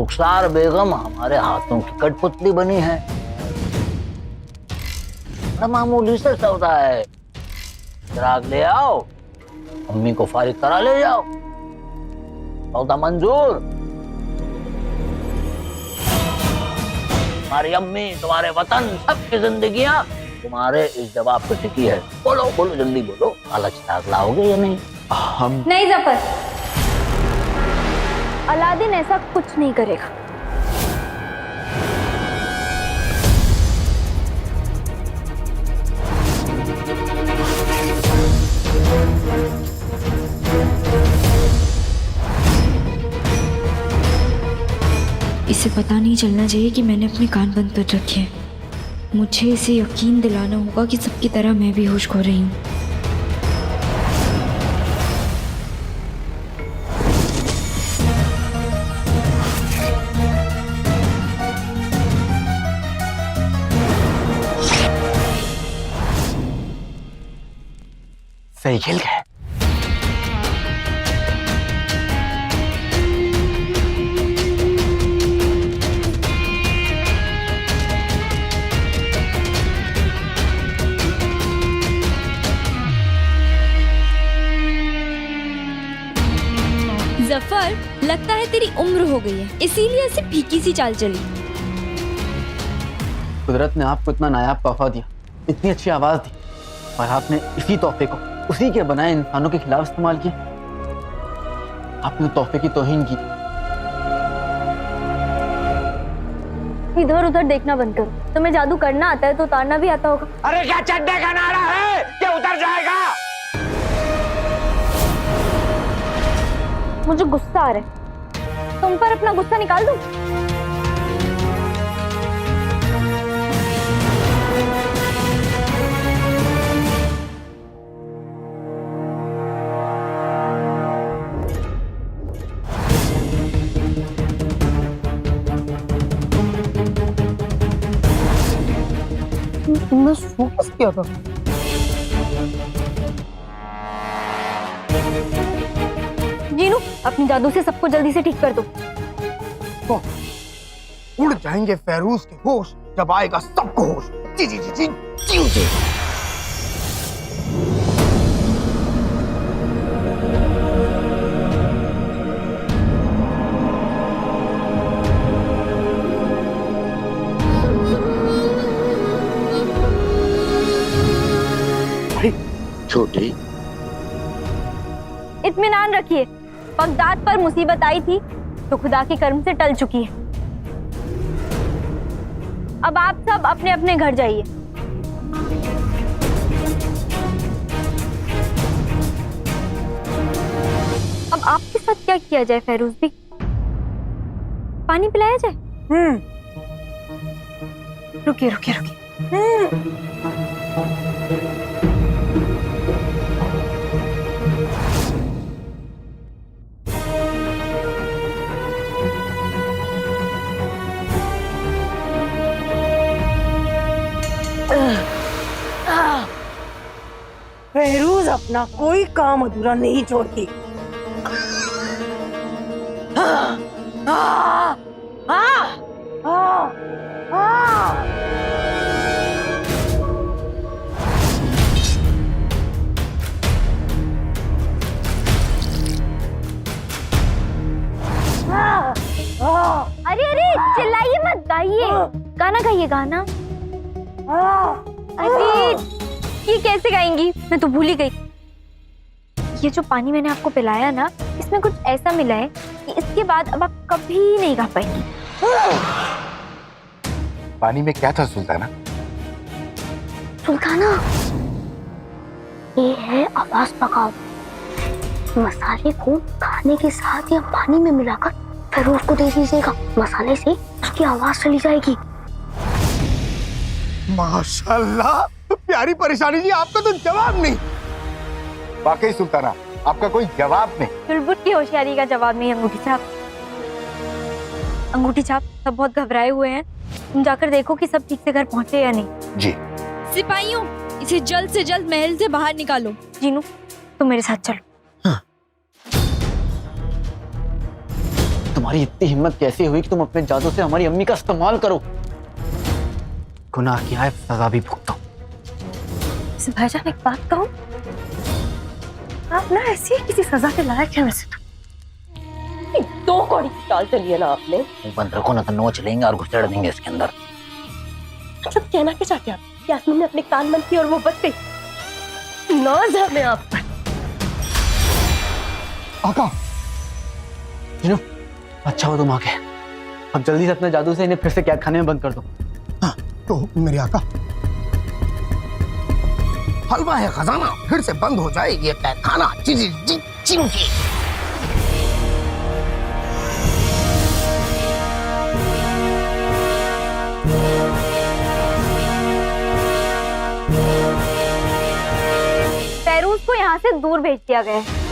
रुखसार बेगम हमारे हाथों की कठपुतली बनी है। बड़ा मामूली से सौदा है। चिराग ले आओ, अम्मी को फारिग करा ले जाओ, सौदा मंजूर। तुम्हारी अम्मी, तुम्हारे वतन, सबकी जिंदगियां तुम्हारे इस जवाब पे टिकी है। बोलो बोलो, जल्दी बोलो, काला चिराग लाओगे या नहीं? हम नहीं जफर, अलादीन ऐसा कुछ नहीं करेगा। इसे पता नहीं चलना चाहिए कि मैंने अपने कान बंद कर रखे हैं। मुझे इसे यकीन दिलाना होगा कि सबकी तरह मैं भी होश खो रही हूँ। सही खेल गए। जफर, लगता है तेरी उम्र हो गई है, इसीलिए ऐसे फीकी सी चाल चली। कुदरत ने आपको इतना नायाब तोहफा दिया, इतनी अच्छी आवाज दी, और आपने इसी तोहफे को उसी के बनाए इंसानों के खिलाफ इस्तेमाल किया। आपने तोहफे की तौहीन की। इधर उधर देखना बंद करो। तुम्हें जादू करना आता है तो उतारना भी आता होगा। अरे क्या चड्डे का नारा है कि उतर जाएगा? मुझे गुस्सा आ रहा है, तुम पर अपना गुस्सा निकाल दूं? तुमने फोकस किया था। जीनू, अपनी जादू से सबको जल्दी से ठीक कर दो। तो उड़ जाएंगे फेरूज के होश जब आएगा सबको होश। जी जी जी जी जी जी। छोटी, इत्मीनान रखिए, बगदाद पर मुसीबत आई थी तो खुदा के कर्म से टल चुकी है। अब आप सब अपने अपने घर जाइए। अब आपके साथ क्या किया जाए फेरूज भी? पानी पिलाया जाए? रुकिए रुकिए रुकिए। फेरूज अपना कोई काम अधूरा नहीं छोड़ती। अरे अरे, चिल्लाइए मत, गाइए, गाना गाइए, गाना। अरे ये कैसे गाएंगी? मैं तो भूल ही गई। ये जो पानी मैंने आपको पिलाया ना, इसमें कुछ ऐसा मिला है कि इसके बाद अब आप कभी नहीं गा पाएंगी। पानी में क्या था सुल्ताना? सुल्ताना, ये है आवाज पकाओ। मसाले को खाने के साथ या पानी में मिलाकर फेरूज को दे दीजिएगा। मसाले से उसकी आवाज चली जाएगी। माशाल्लाह, प्यारी परेशानी जी, आपका तो जवाब नहीं। वाकई सुल्ताना, आपका कोई जवाब नहीं। चुलबुल की होशियारी का जवाब नहीं। अंगूठी छाप, अंगूठी छाप, सब बहुत घबराए हुए हैं। तुम जाकर देखो कि सब ठीक से घर पहुंचे या नहीं। जी। सिपाहियों, इसे जल्द से जल्द महल से बाहर निकालो। जीनू, तुम मेरे साथ चलो। तुम तुम्हारी इतनी हिम्मत कैसे हुई कि तुम अपने जादू से हमारी अम्मी का इस्तेमाल करो? गुनाह किया है, सजा भी भुगतो। वैसे भाईजान एक बात कहूं, आप ना ऐसी किसी सजा के लायक है वैसे तो। ये 2 कौड़ी की चाल चली है ना आपने। बंद रखो ना तो नोच लेंगे और घुसेड़ देंगे इसके अंदर। अच्छा कहना क्या चाहते हैं आप? यास्मीन ने अपने कान बंद किए और वो बच गई। नाज है मैं आप पर। आका, जिनू, अच्छा हो तुम आ गए। अब जल्दी से अपने जादू से इन्हें फिर से कैद खाने में बंद कर दो। हाँ, तो मेरे आका, हलवा है खजाना, फिर से बंद हो जाए ये पैखाना। चिंकी। फेरूज को यहाँ से दूर भेज दिया गया है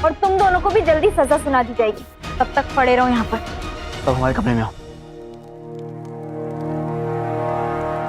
और तुम दोनों को भी जल्दी सजा सुना दी जाएगी। तब तक पड़े रहो यहाँ पर। तब हमारे कमरे में आओ।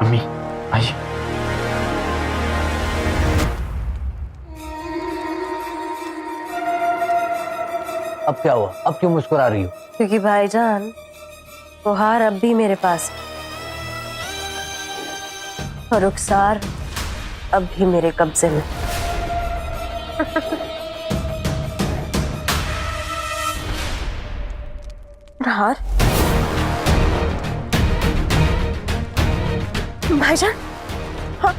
अम्मी आइए। अब क्या हुआ? अब क्यों मुस्कुरा रही हो? क्योंकि भाईजान वो हार अब भी मेरे पास है और रुखसार अब भी मेरे कब्जे में। हार भाईजान, हाँ।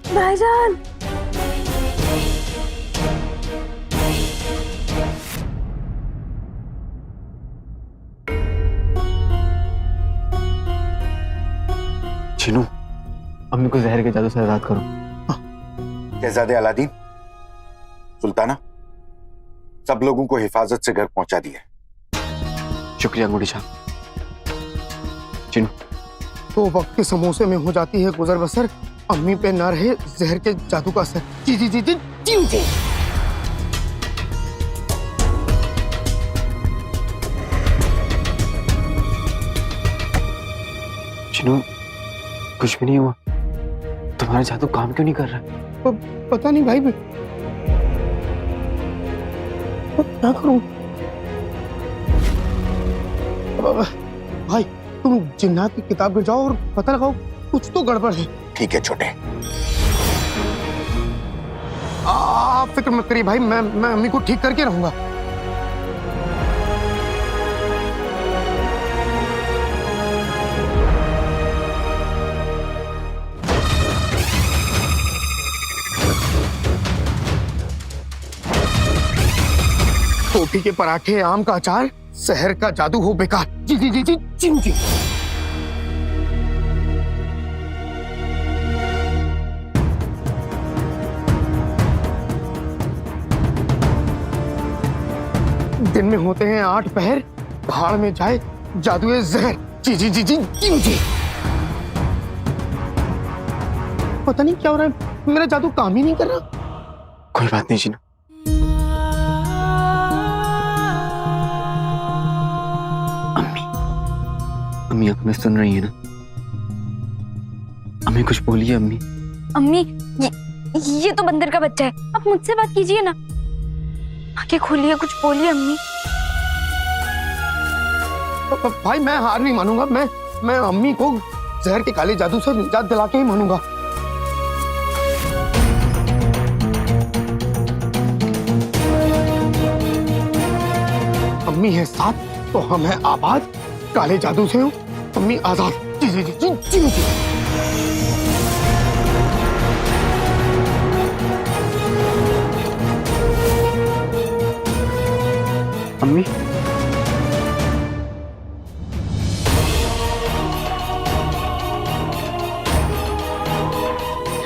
भाईजान, चिनू, अम्मी को जहर के जादू से आजाद करो। शहजादे अलादीन, सुल्ताना, सब लोगों को हिफाजत से घर पहुंचा दिया। शुक्रिया अंगूठी छाप। चिनू, तो वक्त के समोसे में हो जाती है गुजर बसर, अम्मी पे ना रहे जहर के जादू का असर। जी। चिनू, कुछ भी नहीं हुआ। तुम्हारा जादू काम क्यों नहीं कर रहा? पता नहीं भाई, क्या करूं? भाई तुम जिन्नात की किताब में जाओ और पता लगाओ, कुछ तो गड़बड़ है। ठीक है छोटे। आप फिक्र मत करिए भाई, मैं अम्मी को ठीक करके रहूंगा। टोपी के पराठे, आम का अचार, शहर का जादू हो बेकार। जी। दिन में होते हैं 8 पहर, भाड़ में जाए जादू जहर। जी। पता नहीं क्या हो रहा है, मेरा जादू काम ही नहीं कर रहा। कोई बात नहीं चिनू। अम्मी हमें सुन रही है ना? अम्मी कुछ बोलिए। अम्मी, ये तो बंदर का बच्चा है। आप मुझसे बात कीजिए ना। आंखें खोलिए, कुछ बोलिए अम्मी। भाई मैं हार नहीं मानूंगा। मैं अम्मी को जहर के काले जादू से निजात दिला के ही मानूंगा। अम्मी है साथ तो हम हैं आबाद। काले जादू से हूँ अम्मी आजाद। जी। अम्मी,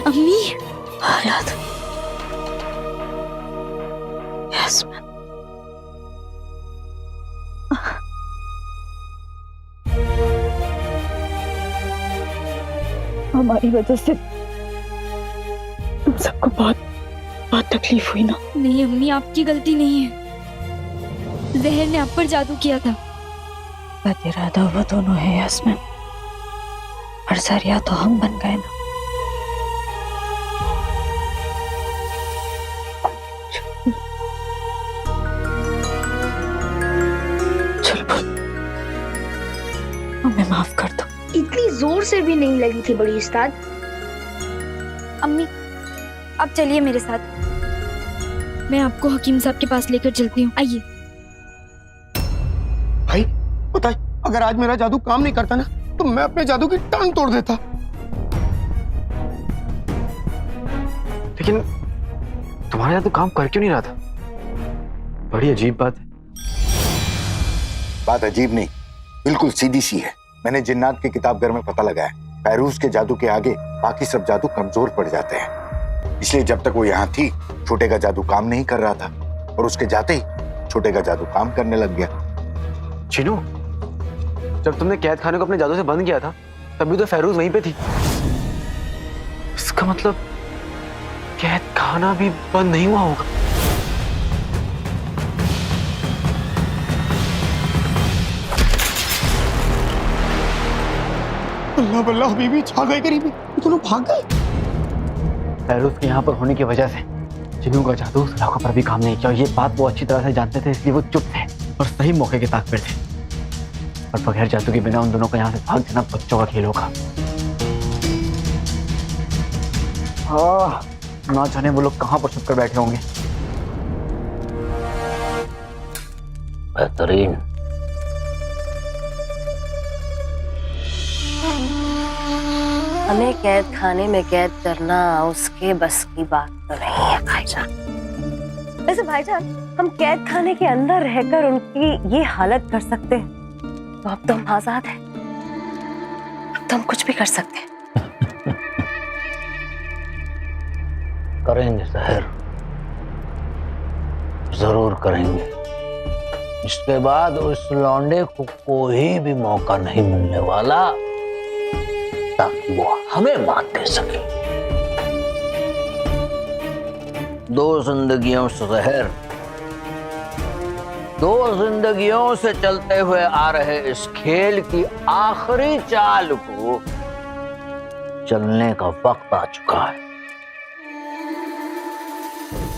अम्मी, हमारी वजह से तुम सबको बहुत बहुत तकलीफ हुई ना। नहीं अम्मी, आपकी गलती नहीं है। जहर ने आप पर जादू किया था। बद इरादा वो दोनों है यास्मीन, और जरिया तो हम बन गए ना। चल बोल, हमें माफ कर दो। इतनी जोर से भी नहीं लगी थी बड़ी उस्ताद। अम्मी, आप चलिए मेरे साथ, मैं आपको हकीम साहब के पास लेकर चलती हूँ। आइए। भाई बताइए, अगर आज मेरा जादू काम नहीं करता ना तो मैं अपने जादू की टांग तोड़ देता। लेकिन तुम्हारा जादू काम कर क्यों नहीं रहा था? बड़ी अजीब बात है। बात अजीब नहीं, बिल्कुल सीधी सी है। मैंने जिन्नात की किताब घर में पता लगाया, फैरूज के जादू के आगे बाकी सब जादू कमजोर पड़ जाते हैं। इसलिए जब तक वो यहाँ थी, छोटे का जादू काम नहीं कर रहा था, और उसके जाते ही छोटे का जादू काम करने लग गया। चिनू, जब तुमने कैद खाने को अपने जादू से बंद किया था, तभी तो फैरूज वहीं पे थी। इसका मतलब कैद खाना भी बंद नहीं हुआ होगा। अल्लाह बल्लाह, बीबी छा गए करीबी, ये दोनों भाग गए। फैरूज के यहाँ पर होने की वजह से चिनू का जादू सलाखों पर भी काम नहीं किया। ये बात वो अच्छी तरह से जानते थे, इसलिए वो चुप थे और सही मौके के ताक पर थे। और बगैर जादू के बिना उन दोनों को यहाँ से भाग जाना बच्चों का खेल होगा। ना जाने वो लोग कहाँ पर छुप कर बैठे होंगे। बेहतरीन। हमें कैद खाने में कैद करना उसके बस की बात तो नहीं है भाईजान। वैसे भाईजान, हम कैद खाने के अंदर रहकर उनकी ये हालत कर सकते हैं, तो अब तो हम आजाद हैं। अब तो हम कुछ भी कर सकते हैं। करेंगे जहर, जरूर करेंगे। इसके बाद उस लौंडे को कोई भी मौका नहीं मिलने वाला ताकि वो हमें मात दे सके। 2 जिंदगियों से जहर, 2 जिंदगियों से चलते हुए आ रहे इस खेल की आखिरी चाल को चलने का वक्त आ चुका है।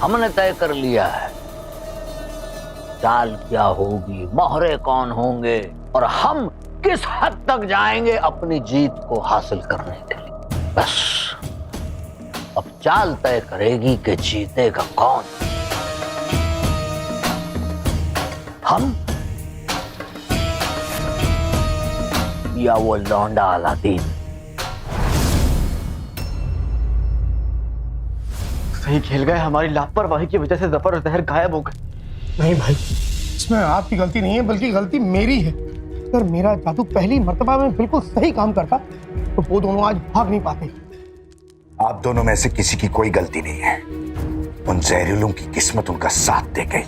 हमने तय कर लिया है चाल क्या होगी, मोहरे कौन होंगे, और हम किस हद तक जाएंगे अपनी जीत को हासिल करने के लिए। बस अब चाल तय करेगी कि जीतेगा कौन, हम या वो लौंडा अलादीन। सही खेल गए। हमारी लापरवाही की वजह से जफर और जहर गायब हो गए। नहीं भाई, इसमें आपकी गलती नहीं है, बल्कि गलती मेरी है। अगर मेरा जादू पहली मर्तबा में बिल्कुल सही काम करता तो वो दोनों आज भाग नहीं पाते। आप दोनों में से किसी की कोई गलती नहीं है। उन जहरीलों की किस्मत उनका साथ दे गई।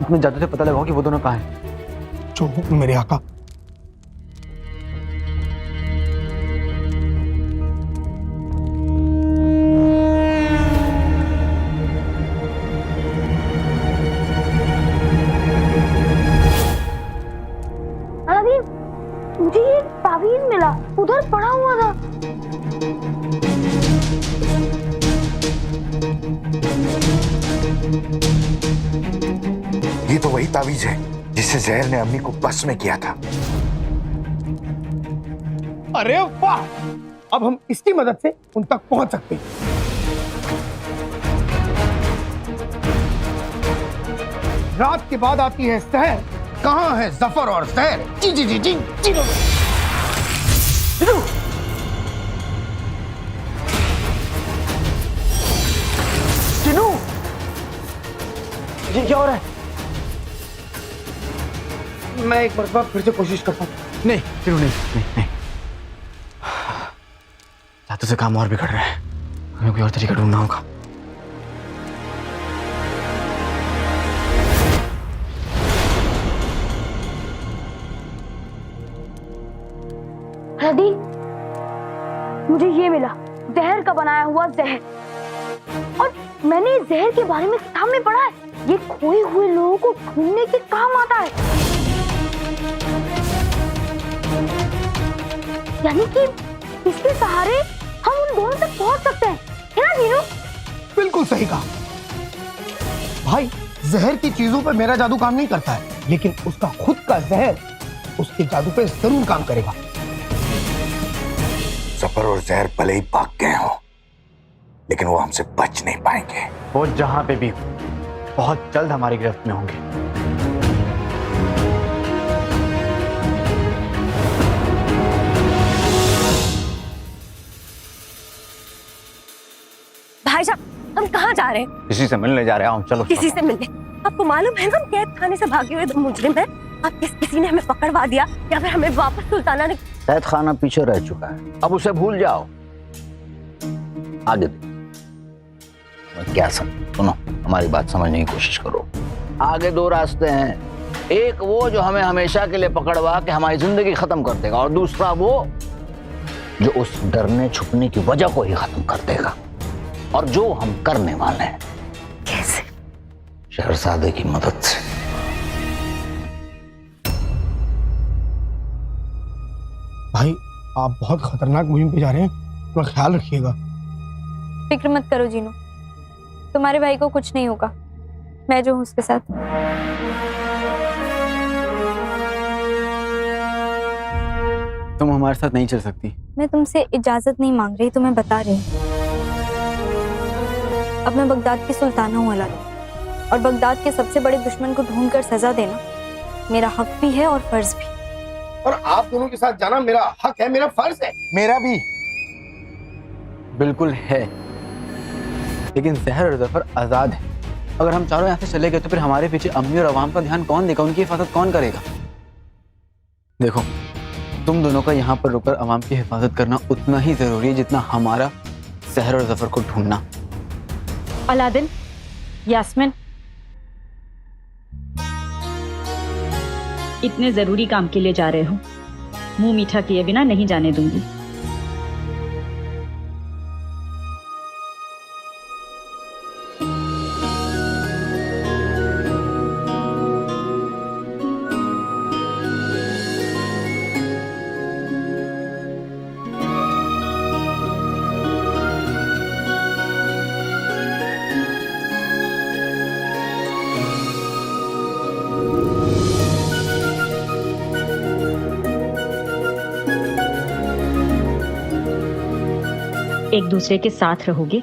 अपने जादू से पता लगाओ कि वो दोनों कहाँ हैं। जो हुक्म मेरे आका। मुझे ये तावीज मिला, उधर पड़ा हुआ था। ये तो वही तावीज है जिसे जहर ने अम्मी को बस में किया था। अरे वाह, अब हम इसकी मदद से उन तक पहुंच सकते हैं। रात के बाद आती है सहर, कहां है जफर और सहर? जी जी जी जी जी। चिनू, ये क्या हो रहा है? मैं एक मरतबा फिर से कोशिश करता हूँ। नहीं चिनू, नहीं नहीं नहीं, जादू से काम और बिगड़ रहा है। हमें कोई और तरीका ढूंढना होगा। अलादीन, मुझे ये मिला, जहर का बनाया हुआ जहर। और मैंने इस जहर के बारे में किताब में पढ़ा है, ये खोए हुए लोगों को ढूंढने के काम आता है। यानी कि इसके सहारे हम उन दोनों तक पहुंच सकते हैं, है ना जीनू? बिल्कुल सही कहा भाई। जहर की चीजों पे मेरा जादू काम नहीं करता है, लेकिन उसका खुद का जहर उसके जादू पे जरूर काम करेगा। जफर और जहर भले ही भाग गए हो, लेकिन वो हमसे बच नहीं पाएंगे। वो जहां पे भी हो, बहुत जल्द हमारी गिरफ्त में होंगे। भाईजान, हम कहाँ जा रहे हैं? किसी से मिलने जा रहे हैं हम। चलो। किसी से मिलने? आपको मालूम है हम कैद खाने से भागे हुए 2 मुजरिम हैं। आप किसी ने हमें पकड़वा दिया या फिर हमें वापस सुल्ताना ने? कैद खाना पीछे रह चुका है, अब उसे भूल जाओ। आगे क्या सुनो, हमारी बात समझने की कोशिश करो। आगे 2 रास्ते हैं, एक वो जो हमें हमेशा के लिए पकड़वा के हमारी जिंदगी खत्म कर देगा, और दूसरा वो जो उस डरने छुपने की वजह को ही खत्म कर देगा, और जो हम करने वाले हैं। कैसे? शहरजादे की मदद से। भाई आप बहुत खतरनाक मुहिम पे जा रहे हैं, थोड़ा ख्याल रखिएगा। फिक्र मत करो जीनू, तुम्हारे भाई को कुछ नहीं होगा, मैं जो हूं उसके साथ। तुम हमारे साथ नहीं चल सकती। मैं तुमसे इजाजत नहीं मांग रही, तुम्हें बता रही हूँ। अब मैं बगदाद की सुल्ताना हूँ अलादीन, और बगदाद के सबसे बड़े दुश्मन को ढूंढकर सजा देना मेरा हक भी है और फर्ज भी। और आप दोनों के साथ जाना मेरा हक है, मेरा फर्ज है। मेरा भी। बिल्कुल है, लेकिन जहर और जफर आजाद है। अगर हम चारों यहाँ से चले गए तो फिर हमारे पीछे अम्मी और अवाम का ध्यान कौन देगा, उनकी हिफाजत कौन करेगा? देखो, तुम दोनों का यहाँ पर रुककर अवाम की हिफाजत करना उतना ही जरूरी है जितना हमारा जहर और जफर को ढूंढना। अलादीन, यास्मिन, इतने जरूरी काम के लिए जा रहे हो, मुंह मीठा किए बिना नहीं जाने दूंगी। एक दूसरे के साथ रहोगे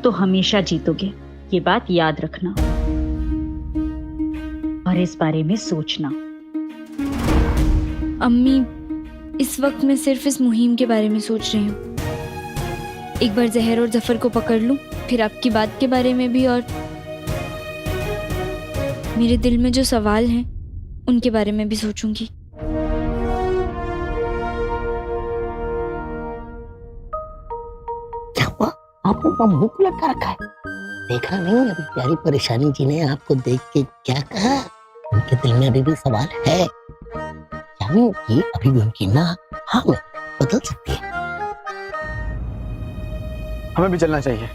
तो हमेशा जीतोगे, ये बात याद रखना और इस बारे में सोचना। अम्मी, इस वक्त मैं सिर्फ इस मुहिम के बारे में सोच रही हूँ। एक बार जहर और जफर को पकड़ लूं, फिर आपकी बात के बारे में भी, और मेरे दिल में जो सवाल हैं उनके बारे में भी सोचूंगी। आपको अपना मुंह खुला लटका रखा है, देखा नहीं? अभी प्यारी परेशानी जी ने आपको देख के क्या कहा? उनके दिल में अभी भी सवाल है, यानी कि अभी भी उनकी ना हाँ में बदल सकती है। हमें भी चलना चाहिए।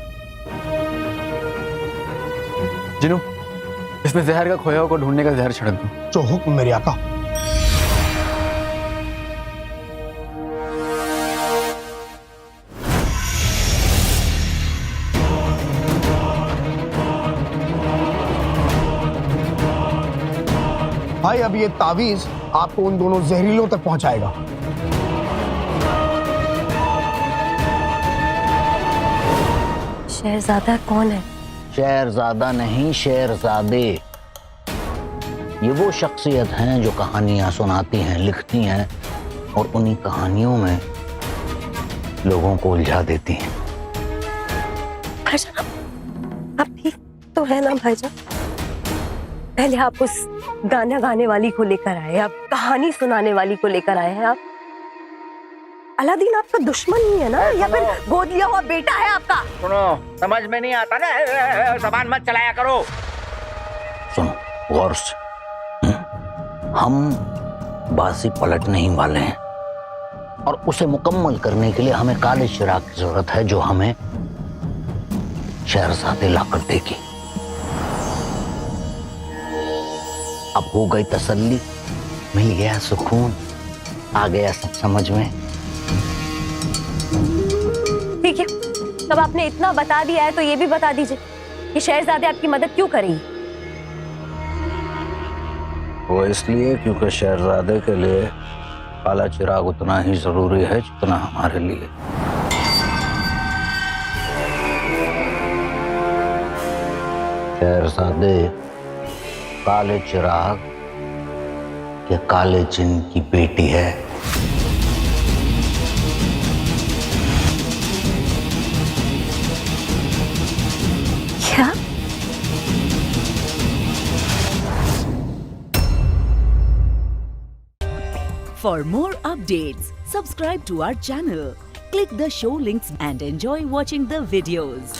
जिनू, इसमें जहर का खोया को ढूंढने का जहर छिड़क दो। जो हुक्म मेरे आका। भाई अब ये तावीज आपको उन दोनों जहरीलों तक पहुंचाएगा। शहजादा कौन है? शहरजादा नहीं, शेरजादे। ये वो शख्सियत हैं जो कहानियां सुनाती हैं, लिखती हैं, और उन्हीं कहानियों में लोगों को उलझा देती हैं। भाईजान, आप ठीक तो है ना भाईजान? पहले आप उस गाना गाने वाली को लेकर आए, आप कहानी सुनाने वाली को लेकर आए हैं। आप अलादीन आपका दुश्मन ही है ना, या फिर गोद लिया हुआ बेटा है आपका? सुनो, समझ में नहीं आता ना, जबान मत चलाया करो। सुनो गौर से, हम बाजी पलटने ही वाले हैं। और उसे मुकम्मल करने के लिए हमें काले चिराग की जरूरत है, जो हमें शहरजादे लाकर देगी। अब हो गई तसल्ली, मिल गया सुकून, आ गया सब समझ में। ठीक है, तब आपने इतना बता दिया है तो ये भी बता दीजिए कि शहरजादे आपकी मदद क्यों करेगी? वो इसलिए क्योंकि शहरजादे के लिए काला चिराग उतना ही जरूरी है जितना हमारे लिए। शहरजादे काले चिराग के काले जिन की बेटी है। क्या? For more updates, subscribe to our channel, click the show links and enjoy watching the videos.